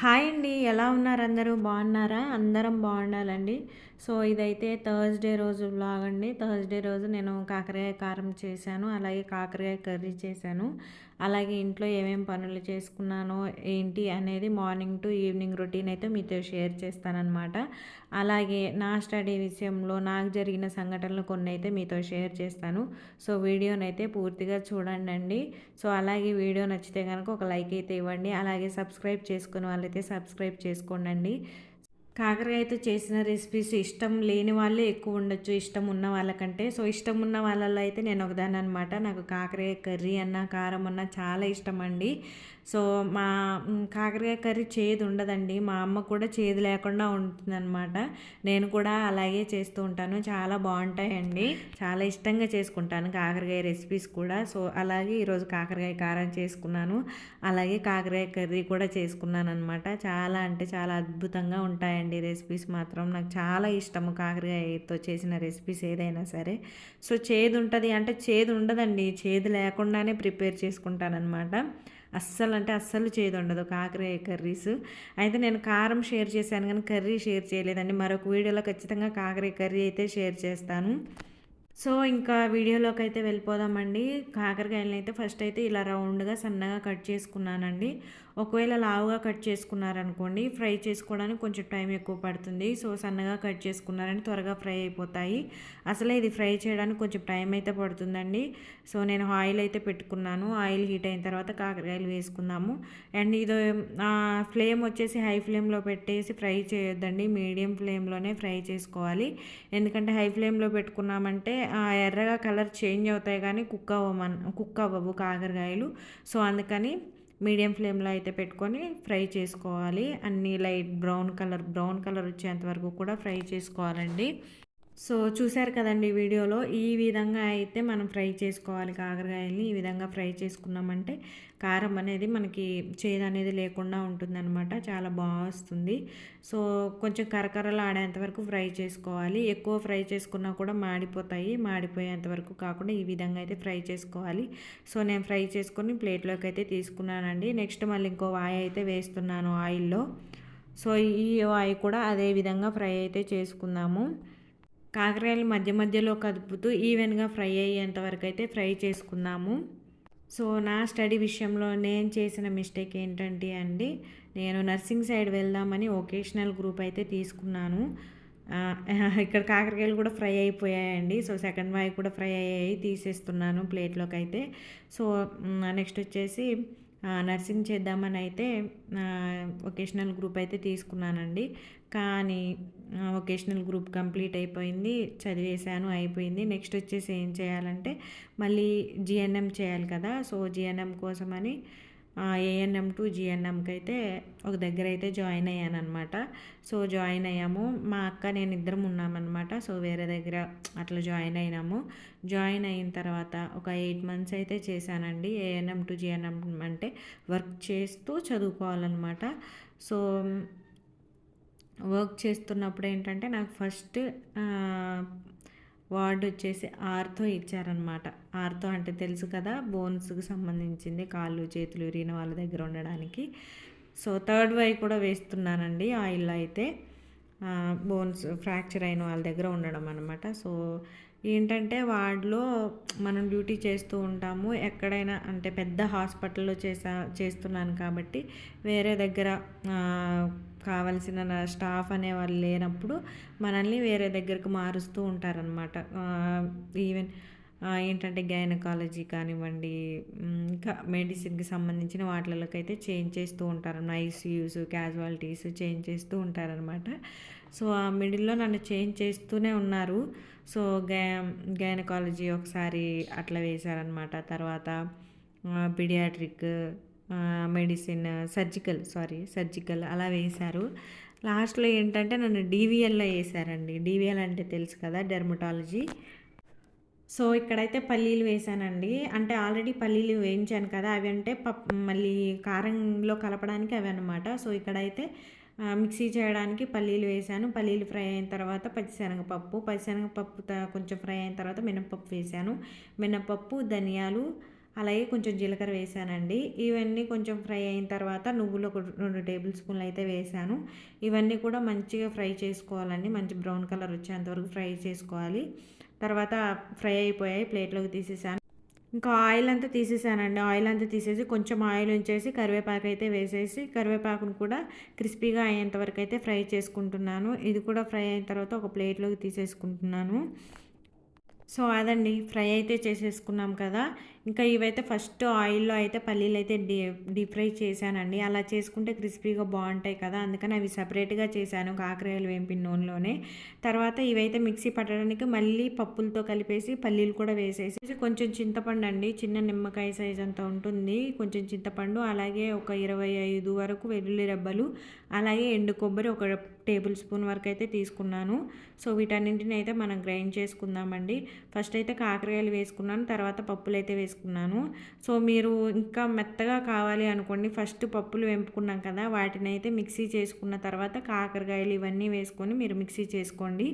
Hi అండి. ఎలా ఉన్నారు అందరూ? బాగున్నారా? అందరం బాగుండాలండి. సో, ఇదైతే థర్స్‌డే రోజు వ్లాగ్ అండి. థర్స్‌డే రోజు నేను కాకరకాయ కారం చేశాను. అలాగే కాకరకాయ కర్రీ చేశాను. అలాగే ఇంట్లో ఏమేం పనులు చేసుకున్నానో, ఏంటి అనేది మార్నింగ్ టు ఈవినింగ్ రొటీన్ అయితే మీతో షేర్ చేస్తాననమాట. అలాగే నా స్టడీ విషయంలో నాకు జరిగిన సంఘటనలు కొన్నైతే మీతో షేర్ చేస్తాను. సో, వీడియోనైతే పూర్తిగా చూడండండి. సో, అలాగే వీడియో నచ్చితే గనక ఒక లైక్ అయితే ఇవ్వండి. అలాగే సబ్స్క్రైబ్ చేసుకునే వాళ్ళైతే సబ్స్క్రైబ్ చేసుకోండండి. కాకరకాయతో చేసిన రెసిపీస్ ఇష్టం లేని వాళ్ళే ఎక్కువ ఉండొచ్చు ఇష్టం ఉన్న వాళ్ళకంటే. సో, ఇష్టం ఉన్న వాళ్ళలో అయితే నేను ఒకదాన్ని అనమాట. నాకు కాకరకాయ కర్రీ అన్నా, కారం అన్నా చాలా ఇష్టమండి. సో, కాకరకాయ కర్రీ చేదు ఉండదండి. మా అమ్మ కూడా చేదు లేకుండా ఉంటుందన్నమాట. నేను కూడా అలాగే చేస్తూ ఉంటాను. చాలా బాగుంటాయండి. చాలా ఇష్టంగా చేసుకుంటాను కాకరకాయ రెసిపీస్ కూడా. సో, అలాగే ఈరోజు కాకరకాయ కారం చేసుకున్నాను. అలాగే కాకరకాయ కర్రీ కూడా చేసుకున్నాను అనమాట. చాలా అంటే చాలా అద్భుతంగా ఉంటాయండి రెసిపీస్ మాత్రం. నాకు చాలా ఇష్టము కాకరకాయతో చేసిన రెసిపీస్ ఏదైనా సరే. సో, చేదు ఉంటుంది అంటే చేదు ఉండదండి. చేదు లేకుండానే ప్రిపేర్ చేసుకుంటానన్నమాట. అస్సలు అంటే అస్సలు చేదు ఉండదు కాకరకాయ కర్రీస్. అయితే నేను కారం షేర్ చేశాను కానీ కర్రీ షేర్ చేయలేదండి. మరొక వీడియోలో ఖచ్చితంగా కాకరకాయ కర్రీ అయితే షేర్ చేస్తాను. సో, ఇంకా వీడియోలోకి అయితే వెళ్ళిపోదామండి. కాకరకాయలని అయితే ఫస్ట్ అయితే ఇలా రౌండ్గా సన్నగా కట్ చేసుకున్నానండి. ఒకవేళ లావుగా కట్ చేసుకున్నారనుకోండి ఫ్రై చేసుకోవడానికి కొంచెం టైం ఎక్కువ పడుతుంది. సో, సన్నగా కట్ చేసుకున్నారని త్వరగా ఫ్రై అయిపోతాయి. అసలే ఇది ఫ్రై చేయడానికి కొంచెం టైం అయితే పడుతుందండి. సో, నేను ఆయిల్ అయితే పెట్టుకున్నాను. ఆయిల్ హీట్ అయిన తర్వాత కాకరకాయలు వేసుకుందాము. అండ్ ఇది ఫ్లేమ్ వచ్చేసి హై ఫ్లేమ్లో పెట్టేసి ఫ్రై చేయొద్దండి. మీడియం ఫ్లేమ్లోనే ఫ్రై చేసుకోవాలి. ఎందుకంటే హై ఫ్లేమ్లో పెట్టుకున్నామంటే ఎర్రగా కలర్ చేంజ్ అవుతాయి కానీ కుక్ అవ్వవు కాకరకాయలు. సో, అందుకని మీడియం ఫ్లేమ్లో అయితే పెట్టుకొని ఫ్రై చేసుకోవాలి. అన్నీ లైట్ బ్రౌన్ కలర్ వచ్చేంత వరకు కూడా ఫ్రై చేసుకోవాలండి. సో, చూశారు కదండీ వీడియోలో. ఈ విధంగా అయితే మనం ఫ్రై చేసుకోవాలి కాకరకాయలని. ఈ విధంగా ఫ్రై చేసుకున్నామంటే కారం అనేది మనకి చేదు అనేది లేకుండా ఉంటుందన్నమాట. చాలా బాగా వస్తుంది. సో, కొంచెం కరకరలాడేంత వరకు ఫ్రై చేసుకోవాలి. ఎక్కువ ఫ్రై చేసుకున్నా కూడా మాడిపోతాయి. మాడిపోయేంత వరకు కాకుండా ఈ విధంగా అయితే ఫ్రై చేసుకోవాలి. సో, నేను ఫ్రై చేసుకొని ప్లేట్లోకి అయితే తీసుకున్నానండి. నెక్స్ట్ మళ్ళీ ఇంకో వాయి అయితే వేస్తున్నాను ఆయిల్లో. సో, ఈ వాయి కూడా అదే విధంగా ఫ్రై అయితే చేసుకుందాము. కాకరకాయలు మధ్య మధ్యలో కదుపుతూ ఈవెన్గా ఫ్రై అయ్యేంత వరకు అయితే ఫ్రై చేసుకుందాము. సో, నా స్టడీ విషయంలో నేను చేసిన మిస్టేక్ ఏంటంటే అండి, నేను నర్సింగ్ సైడ్ వెళ్దామని వొకేషనల్ గ్రూప్ అయితే తీసుకున్నాను. ఇక్కడ కాకరకాయలు కూడా ఫ్రై అయిపోయాయండి. సో, సెకండ్ వాయి కూడా ఫ్రై అయ్యాయి, తీసేస్తున్నాను ప్లేట్లోకి అయితే. సో, నెక్స్ట్ వచ్చేసి నర్సింగ్ చేద్దామని అయితే వొకేషనల్ గ్రూప్ అయితే తీసుకున్నానండి. కానీ వొకేషనల్ గ్రూప్ కంప్లీట్ అయిపోయింది. చదివేశాను, అయిపోయింది. నెక్స్ట్ వచ్చేసి ఏం చేయాలంటే మళ్ళీ జిఎన్ఎం చేయాలి కదా. సో, జిఎన్ఎం కోసమని ఏఎన్ఎం టు జిఎన్ఎంకి అయితే ఒక దగ్గర అయితే జాయిన్ అయ్యానమాట. సో, జాయిన్ అయ్యాము. మా అక్క నేను ఇద్దరం ఉన్నామన్నమాట. సో, వేరే దగ్గర అట్లా జాయిన్ అయినాము. జాయిన్ అయిన తర్వాత ఒక 8 మంత్స్ అయితే చేశానండి. ఏఎన్ఎం టు జిఎన్ఎం అంటే వర్క్ చేస్తూ చదువుకోవాలన్నమాట. సో, వర్క్ చేస్తున్నప్పుడు ఏంటంటే నాకు ఫస్ట్ వార్డ్ వచ్చేసి ఆర్థో ఇచ్చారనమాట. ఆర్థో అంటే తెలుసు కదా, బోన్స్కి సంబంధించింది, కాళ్ళు చేతులు విరిగిన వాళ్ళ దగ్గర ఉండడానికి. సో, థర్డ్ వై కూడా వేస్తున్నానండి ఆయిల్లో అయితే. బోన్స్ ఫ్రాక్చర్ అయిన వాళ్ళ దగ్గర ఉండడం అనమాట. సో, ఏంటంటే వార్డులో మనం డ్యూటీ చేస్తూ ఉంటాము. ఎక్కడైనా అంటే పెద్ద హాస్పిటల్లో చేస్తున్నాను కాబట్టి వేరే దగ్గర కావలసిన స్టాఫ్ అనేవాళ్ళు లేనప్పుడు మనల్ని వేరే దగ్గరకు మారుస్తూ ఉంటారనమాట. ఈవెన్ ఏంటంటే గైనకాలజీ కానివ్వండి, ఇంకా మెడిసిన్కి సంబంధించిన వాటిలకైతే చేంజ్ చేస్తూ ఉంటారు. ఐసీయూస్, క్యాజువాలిటీస్ చేంజ్ చేస్తూ ఉంటారనమాట. సో, ఆ మిడిల్లో నన్ను చేంజ్ చేస్తూనే ఉన్నారు. సో, గైనకాలజీ ఒకసారి అట్లా వేశారనమాట. తర్వాత పీడియాట్రిక్, మెడిసిన్, సర్జికల్ అలా వేశారు. లాస్ట్లో ఏంటంటే నన్ను డీవీఎల్లో వేశారండి. డీవీఎల్ అంటే తెలుసు కదా, డెర్మటాలజీ. సో, ఇక్కడైతే పల్లీలు వేసానండి. అంటే ఆల్రెడీ పల్లీలు వేయించాను కదా, అవి అంటే మళ్ళీ కారంలో కలపడానికి అవి అనమాట. సో, ఇక్కడైతే మిక్సీ చేయడానికి పల్లీలు వేసాను. పల్లీలు ఫ్రై అయిన తర్వాత పచ్చిశనగపప్పు కొంచెం ఫ్రై అయిన తర్వాత మినపప్పు వేసాను. మినపప్పు, ధనియాలు, అలాగే కొంచెం జీలకర్ర వేసానండి. ఇవన్నీ కొంచెం ఫ్రై అయిన తర్వాత నువ్వులు ఒక 2 టేబుల్ స్పూన్లు అయితే వేసాను. ఇవన్నీ కూడా మంచిగా ఫ్రై చేసుకోవాలండి. మంచి బ్రౌన్ కలర్ వచ్చేంత వరకు ఫ్రై చేసుకోవాలి. తర్వాత ఫ్రై అయిపోయాయి, ప్లేట్లోకి తీసేసాను. ఇంకా ఆయిల్ అంతా తీసేసానండి. ఆయిల్ అంతా తీసేసి కొంచెం ఆయిల్ ఉంచేసి కరివేపాకు అయితే వేసేసి కరివేపాకును కూడా క్రిస్పీగా అయ్యేంత వరకు అయితే ఫ్రై చేసుకుంటున్నాను. ఇది కూడా ఫ్రై అయిన తర్వాత ఒక ప్లేట్లోకి తీసేసుకుంటున్నాను. సో అదండి, ఫ్రై అయితే చేసేసుకున్నాం కదా. ఇంకా ఇవైతే ఫస్ట్ ఆయిల్‌లో అయితే పల్లీలు అయితే డీప్ ఫ్రై చేశానండి. అలా చేసుకుంటే క్రిస్పీగా బావుంటాయి కదా. అందుకని అవి సెపరేట్‌గా చేశాను కాకరకాయలు వేంపిన నూనెలోనే. తర్వాత ఇవైతే మిక్సీ పట్టడానికి మళ్ళీ పప్పులతో కలిపేసి పల్లీలు కూడా వేసేసి కొంచెం చింతపండు అండి, చిన్న నిమ్మకాయ సైజ్ అంత ఉంటుంది. కొంచెం చింతపండు, అలాగే ఒక 25 వరకు వెల్లుల్లి రెబ్బలు, అలాగే ఎండు కొబ్బరి ఒక టేబుల్ స్పూన్ వరకు అయితే తీసుకున్నాను. సో వీటన్నింటిని అయితే మనం గ్రైండ్ చేసుకుందామండి. ఫస్ట్ అయితే కాకరకాయలు వేసుకున్నాను, తర్వాత పప్పులు అయితే వేసుకున్నాను. సో మీరు ఇంకా మెత్తగా కావాలి అనుకోండి, ఫస్ట్ పప్పులు వేపుకున్నాం కదా, వాటిని అయితే మిక్సీ చేసుకున్న తర్వాత కాకరకాయలు ఇవన్నీ వేసుకొని మీరు మిక్సీ చేసుకోండి.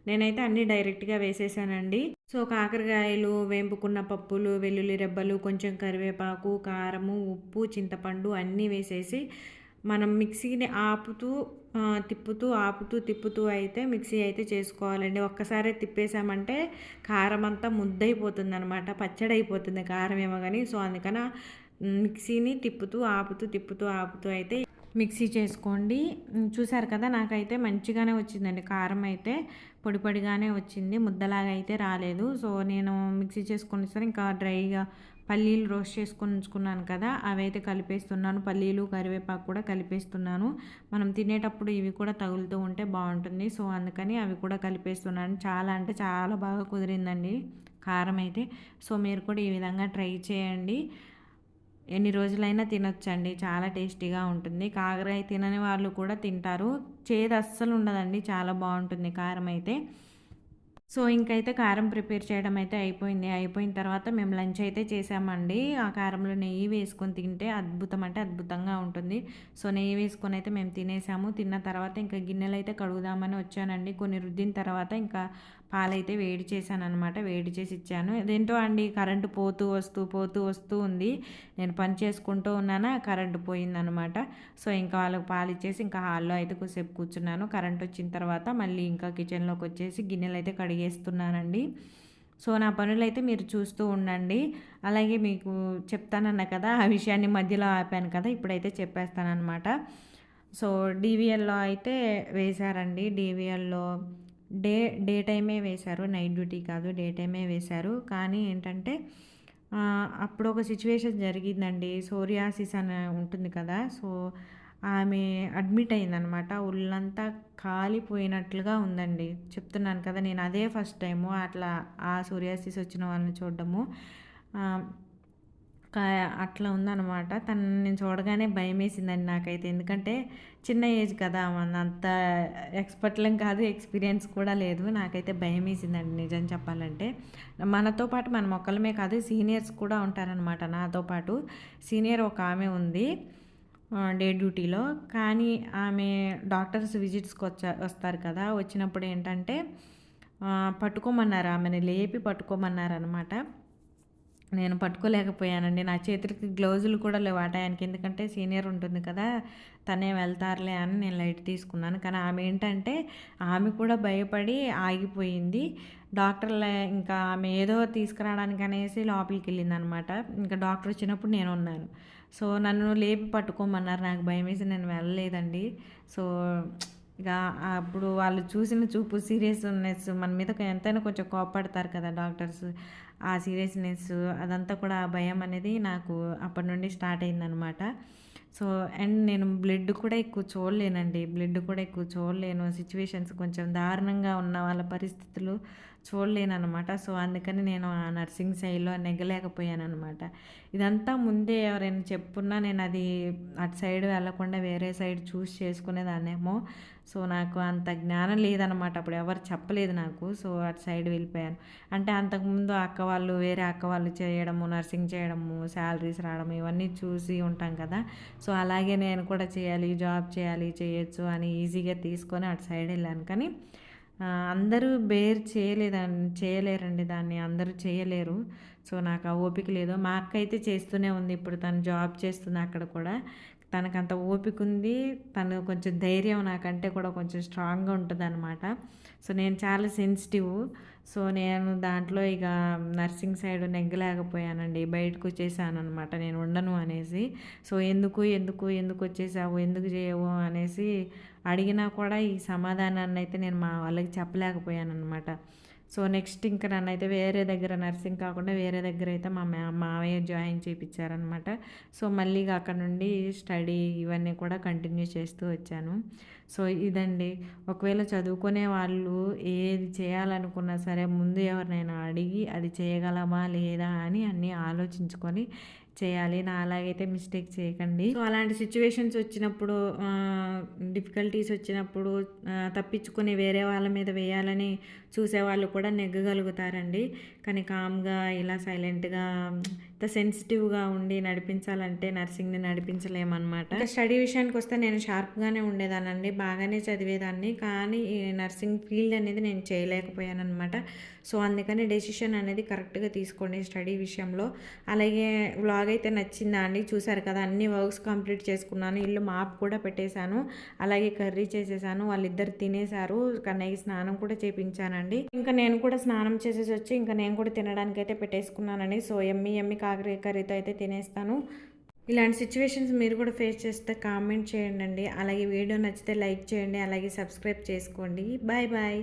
నేనైతే అన్నీ డైరెక్ట్గా వేసేసానండి. సో కాకరకాయలు, వేంపుకున్న పప్పులు, వెల్లుల్లి రెబ్బలు, కొంచెం కరివేపాకు, కారము, ఉప్పు, చింతపండు అన్నీ వేసేసి మనం మిక్సీని తిప్పుతూ అయితే మిక్సీ అయితే చేసుకోవాలండి. ఒక్కసారే తిప్పేసామంటే కారం అంతా ముద్దయిపోతుంది అనమాట, పచ్చడి అయిపోతుంది కారం ఏమో కానీ. సో అందుకని మిక్సీని తిప్పుతూ ఆపుతూ అయితే మిక్సీ చేసుకోండి. చూసారు కదా, నాకైతే మంచిగానే వచ్చిందండి. కారం అయితే పొడి పొడిగానే వచ్చింది, ముద్దలాగా అయితే రాలేదు. సో నేను మిక్సీ చేసుకొని సరే ఇంకా డ్రైగా పల్లీలు రోస్ట్ చేసుకొని ఉంచుకున్నాను కదా, అవైతే కలిపేస్తున్నాను. పల్లీలు, కరివేపాకు కూడా కలిపేస్తున్నాను. మనం తినేటప్పుడు ఇవి కూడా తగులుతూ ఉంటే బాగుంటుంది. సో అందుకని అవి కూడా కలిపేస్తున్నాను. చాలా అంటే చాలా బాగా కుదిరిందండి కారం అయితే. సో మీరు కూడా ఈ విధంగా ట్రై చేయండి. ఎన్ని రోజులైనా తినొచ్చండి, చాలా టేస్టీగా ఉంటుంది. కాకరకాయ తినని వాళ్ళు కూడా తింటారు. చేదు అస్సలు ఉండదండి, చాలా బాగుంటుంది కారం అయితే. సో ఇంకైతే కారం ప్రిపేర్ చేయడం అయితే అయిపోయింది. అయిపోయిన తర్వాత మేము లంచ్ అయితే చేసామండి. ఆ కారంలో నెయ్యి వేసుకొని తింటే అద్భుతం అంటే అద్భుతంగా ఉంటుంది. సో నెయ్యి వేసుకొని అయితే మేము తినేసాము. తిన్న తర్వాత ఇంకా గిన్నెలు అయితే కడుగుదామని వచ్చానండి. కొన్ని రుద్దిన తర్వాత ఇంకా పాలైతే వేడి చేశాననమాట. వేడి చేసి ఇచ్చాను. అదేంటో అండి, కరెంటు పోతూ వస్తూ ఉంది. నేను పని చేసుకుంటూ ఉన్నానా, కరెంటు పోయిందనమాట. సో ఇంకా వాళ్ళకి పాలు ఇచ్చేసి ఇంకా హాల్లో అయితే కొద్దిసేపు కూర్చున్నాను. కరెంట్ వచ్చిన తర్వాత మళ్ళీ ఇంకా కిచెన్లోకి వచ్చేసి గిన్నెలు అయితే కడిగేస్తున్నానండి. సో నా పనులైతే మీరు చూస్తూ ఉండండి. అలాగే మీకు చెప్తానన్నా కదా, ఆ విషయాన్ని మధ్యలో ఆపాను కదా, ఇప్పుడైతే చెప్పేస్తానమాట. సో డీవీఎల్‌లో అయితే వేశారండి. డీవీఎల్‌లో డే డే టైమే వేశారు, నైట్ డ్యూటీ కాదు, డే టైమే వేశారు. కానీ ఏంటంటే అప్పుడు ఒక సిచ్యువేషన్ జరిగిందండి. సోరియాసిస్ అని ఉంటుంది కదా, సో ఆమె అడ్మిట్ అయిందనమాట. ఒళ్ళంతా కాలిపోయినట్లుగా ఉందండి. చెప్తున్నాను కదా, నేను అదే ఫస్ట్ టైము అట్లా ఆ సోరియాసిస్ వచ్చిన వాళ్ళని చూడడము. కా అట్లా ఉందనమాట. తనని చూడగానే భయమేసిందండి నాకైతే. ఎందుకంటే చిన్న ఏజ్ కదా, అంత ఎక్స్‌పర్ట్‌లం కాదు, ఎక్స్‌పీరియన్స్ కూడా లేదు. నాకైతే భయమేసిందండి నిజం చెప్పాలంటే. మనతో పాటు మనం ఒక్కళ్ళమే కాదు, సీనియర్స్ కూడా ఉంటారనమాట నాతో పాటు. సీనియర్ ఒక ఆమె ఉంది డే డ్యూటీలో. కానీ ఆమె డాక్టర్స్ విజిట్స్‌కి వస్తారు కదా, వచ్చినప్పుడు ఏంటంటే పట్టుకోమన్నారు, ఆమెని లేపి పట్టుకోమన్నారనమాట. నేను పట్టుకోలేకపోయానండి. నా చేతులకి గ్లౌజులు కూడా లేవు ఆ టయానికి. ఎందుకంటే సీనియర్ ఉంటుంది కదా, తనే వెళ్తారులే అని నేను లైట్ తీసుకున్నాను. కానీ ఆమె ఏంటంటే ఆమె కూడా భయపడి ఆగిపోయింది. డాక్టర్లే ఇంకా ఆమె ఏదో తీసుకురావడానికి అనేసి లోపలికి వెళ్ళిందనమాట. ఇంకా డాక్టర్ వచ్చినప్పుడు నేను ఉన్నాను. సో నన్ను లేపి పట్టుకోమన్నారు. నాకు భయమేసి నేను వెళ్ళలేదండి. సో ఇక అప్పుడు వాళ్ళు చూసిన చూపు, సీరియస్‌నెస్ మన మీద ఎంతైనా కొంచెం కోప్పడతారు కదా డాక్టర్స్. ఆ సీరియస్‌నెస్ అదంతా కూడా, ఆ భయం అనేది నాకు అప్పటి నుండి స్టార్ట్ అయిందనమాట. సో అండ్ నేను బ్లడ్ కూడా ఎక్కువ చూడలేను. సిచ్యువేషన్స్ కొంచెం దారుణంగా ఉన్న వాళ్ళ పరిస్థితులు చూడలేననమాట. సో అందుకని నేను ఆ నర్సింగ్ సైడ్‌లో నెగ్గలేకపోయాననమాట. ఇదంతా ముందే ఎవరైనా చెప్పున్నా నేను అది అటు సైడ్ వెళ్ళకుండా వేరే సైడ్ చూస్ చేసుకునేదాన్నేమో. సో నాకు అంత జ్ఞానం లేదనమాట. అప్పుడు ఎవరు చెప్పలేదు నాకు. సో అటు సైడ్ వెళ్ళిపోయాను. అంటే అంతకుముందు వేరే అక్క వాళ్ళు చేయడము, నర్సింగ్ చేయడము, శాలరీస్ రావడం ఇవన్నీ చూసి ఉంటాం కదా. సో అలాగే నేను కూడా జాబ్ చేయాలి, చేయొచ్చు అని ఈజీగా తీసుకొని అటు సైడ్ వెళ్ళాను. కానీ అందరూ చేయలేరండి దాన్ని, అందరూ చేయలేరు. సో నాకు ఆ ఓపిక లేదు. మా అక్క అయితే చేస్తూనే ఉంది. ఇప్పుడు తను జాబ్ చేస్తుంది అక్కడ కూడా. తనకంత ఓపిక ఉంది. తను కొంచెం ధైర్యం నాకంటే కూడా కొంచెం స్ట్రాంగ్‌గా ఉంటదనమాట. సో నేను చాలా సెన్సిటివ్. సో నేను దాంట్లో ఇక నర్సింగ్ సైడ్ నెగ్గలేకపోయానండి. బయటకొచ్చేసాననమాట నేను ఉండను అనేసి. సో ఎందుకొచ్చేసావు? ఎందుకు చేయవు? అనేసి అడిగినా కూడా ఈ సమాధానాన్నయితే నేను మా వాళ్ళకి చెప్పలేకపోయాననమాట. సో నెక్స్ట్ ఇంకా నన్నైతే వేరే దగ్గర నర్సింగ్ కాకుండా వేరే దగ్గర అయితే మా మావయ్య జాయిన్ చేయించారనమాట. సో మళ్ళీ అక్కడ నుండి స్టడీ ఇవన్నీ కూడా కంటిన్యూ చేస్తూ వచ్చాను. సో ఇదండి, ఒకవేళ చదువుకునే వాళ్ళు ఏది చేయాలనుకున్నా సరే ముందు ఎవరినైనా అడిగి అది చేయగలమా లేదా అని అన్నీ ఆలోచించుకొని చేయాలి. నా అలాగైతే మిస్టేక్ చేయకండి. సో అలాంటి సిచ్యువేషన్స్ వచ్చినప్పుడు, డిఫికల్టీస్ వచ్చినప్పుడు తప్పించుకొని వేరే వాళ్ళ మీద వేయాలని చూసేవాళ్ళు కూడా నెగ్గగలుగుతారండి. కానీ కామ్గా ఇలా సైలెంట్గా ఇంత సెన్సిటివ్గా ఉండి నడిపించాలంటే నర్సింగ్ని నడిపించలేమన్నమాట. ఇంకా స్టడీ విషయానికి వస్తే నేను షార్ప్గానే ఉండేదానండి, బాగానే చదివేదాన్ని. కానీ ఈ నర్సింగ్ ఫీల్డ్ అనేది నేను చేయలేకపోయాను అనమాట. సో అందుకని డెసిషన్ అనేది కరెక్ట్గా తీసుకోండి స్టడీ విషయంలో. అలాగే వ్లాగ్ అయితే నచ్చిందా అండి? చూసారు కదా, అన్ని వర్క్స్ కంప్లీట్ చేసుకున్నాను. ఇల్లు మాప్ కూడా పెట్టేశాను, అలాగే కర్రీ చేసేసాను. వాళ్ళిద్దరు తినేశారు. కన్నయ్యకి స్నానం కూడా చేపించానండి. ఇంకా నేను కూడా స్నానం చేసేసి వచ్చి ఇంకా నేను కూడా తినడానికి అయితే పెట్టేసుకున్నానండి. సో ఎమ్మి కాకరకాయ కర్రీతో అయితే తినేస్తాను. ఇలాంటి సిచ్యువేషన్స్ మీరు కూడా ఫేస్ చేస్తే కామెంట్ చేయండి. అలాగే వీడియో నచ్చితే లైక్ చేయండి, అలాగే సబ్స్క్రైబ్ చేసుకోండి. Bye bye.